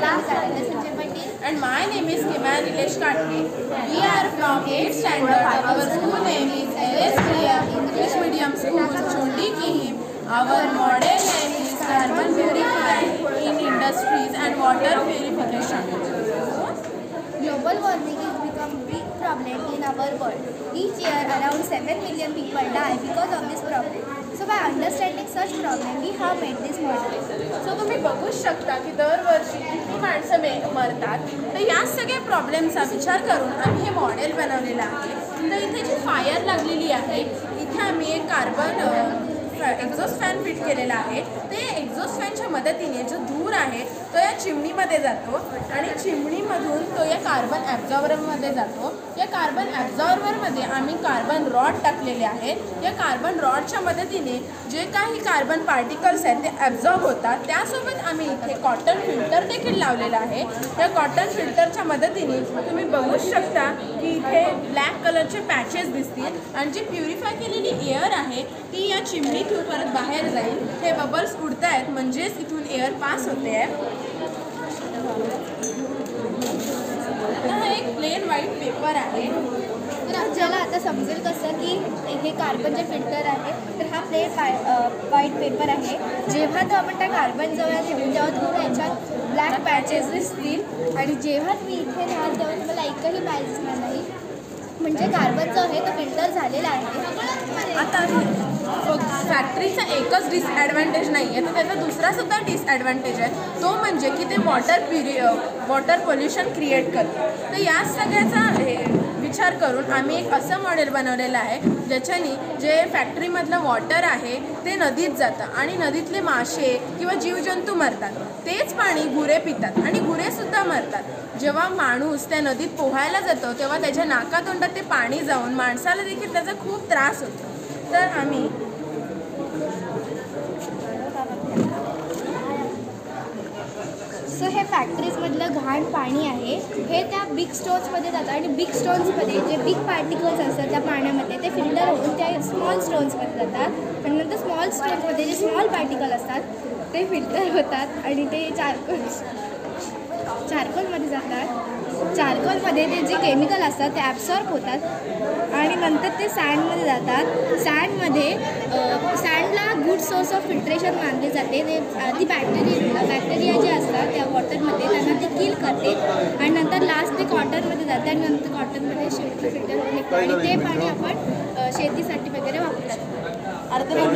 And my name is Kima Nilesh Katke. We are from 8th standard. Our school name is LSPM English Medium School, Chondi Kihim. Our model name is carbon purified in industries and water purification. Global warming has become a big problem in our world. Each year, around 7 million people die because of this problem. So by understanding such problem, we have made this model. So तुम्ही बघूच शकता की दरवर्षी किती माणसं मरतात. तर या सगळ्या प्रॉब्लेमचा विचार करून आम्ही हे मॉडेल बनवलेलं आहे. तर इथे जी फायर लागलेली आहे, इथे आम्ही एक कार्बन एक्झॉस्ट फॅन फिट केलेला आहे. ते एक्झॉस्ट फॅनच्या मदतीने जो धूर आहे तो या चिमणीमध्ये जातो आणि चिमणीमधून तो या कार्बन ॲब्झॉर्बरमध्ये जातो. या कार्बन ॲब्झॉर्बरमध्ये आम्ही कार्बन रॉड टाकलेले आहेत. या कार्बन रॉडच्या मदतीने जे काही कार्बन पार्टिकल्स आहेत ते ॲब्झॉर्ब होतात. त्यासोबत आम्ही इथे कॉटन फिल्टर देखील लावलेला आहे. या कॉटन फिल्टरच्या मदतीने तुम्ही बघू शकता की इथे ब्लॅक कलरचे पॅचेस दिसतील आणि जी प्युरिफाय केलेली एअर आहे ती या चिमणीतून परत बाहेर जाईल. हे बबल्स उडत आहेत म्हणजेच इथून एअर पास होते आहे. हा एक प्लेन व्हाईट पेपर आहे. तर आपल्याला आता समजेल कसं की हे कार्बनचे फिल्टर आहे. तर हा प्लेन व्हाईट पेपर आहे. जेव्हा तो आपण त्या कार्बन जवळ ठेवून तेव्हा तुम्हाला याच्यात ब्लॅक पॅचेस दिसतील आणि जेव्हा तुम्ही इथे राहाल तेव्हा तुम्हाला एकही पॅच दिसणार नाही. म्हणजे कार्बन जो आहे तो फिल्टर झालेला आहे. आता फॅक्टरीचा एकच डिसॲडव्हान्टेज नाही आहे, तर त्याचा दुसरासुद्धा डिसॲडव्हान्टेज आहे. तो म्हणजे की ते वॉटर पोल्युशन क्रिएट करतं. तर या सगळ्याचा विचार करून आम्ही एक असं मॉडेल बनवलेलं आहे ज्याच्याने जे फॅक्टरीमधलं वॉटर आहे ते नदीत जातं आणि नदीतले मासे किंवा जीवजंतू मरतात. तेच पाणी गुरे पितात आणि गुरेसुद्धा मरतात. जेव्हा माणूस त्या नदीत पोहायला जातो तेव्हा त्याच्या नाकातोंडात ते पाणी जाऊन माणसाला देखील त्याचा खूप त्रास होतो. तर आम्ही हे फॅक्टरीजमधलं घाण पाणी आहे हे त्या बिग स्टोन्समध्ये जातं आणि बिग स्टोन्समध्ये जे बिग पार्टिकल्स असतात त्या पाण्यामध्ये ते फिल्टर होऊन त्या स्मॉल स्टोन्समध्ये जातात आणि नंतर स्मॉल स्टोन्समध्ये जे स्मॉल पार्टिकल असतात ते फिल्टर होतात आणि ते चारकोलमध्ये जातात. चारकोलमध्ये ते जे केमिकल असतात ते ॲब्सॉर्ब होतात आणि नंतर ते सँडमध्ये जातात. सँडला गुड सोर्स ऑफ फिल्ट्रेशन मानले जाते. ते ती बॅक्टेरिया जे असतात त्या वॉटरमध्ये त्यांना ते किल करते आणि नंतर लास्ट ते कॉटनमध्ये जाते आणि नंतर कॉटनमध्ये शेती फिल्टर होऊन निघतं आणि ते पाणी आपण शेतीसाठी वगैरे वापरतात. अर्धवट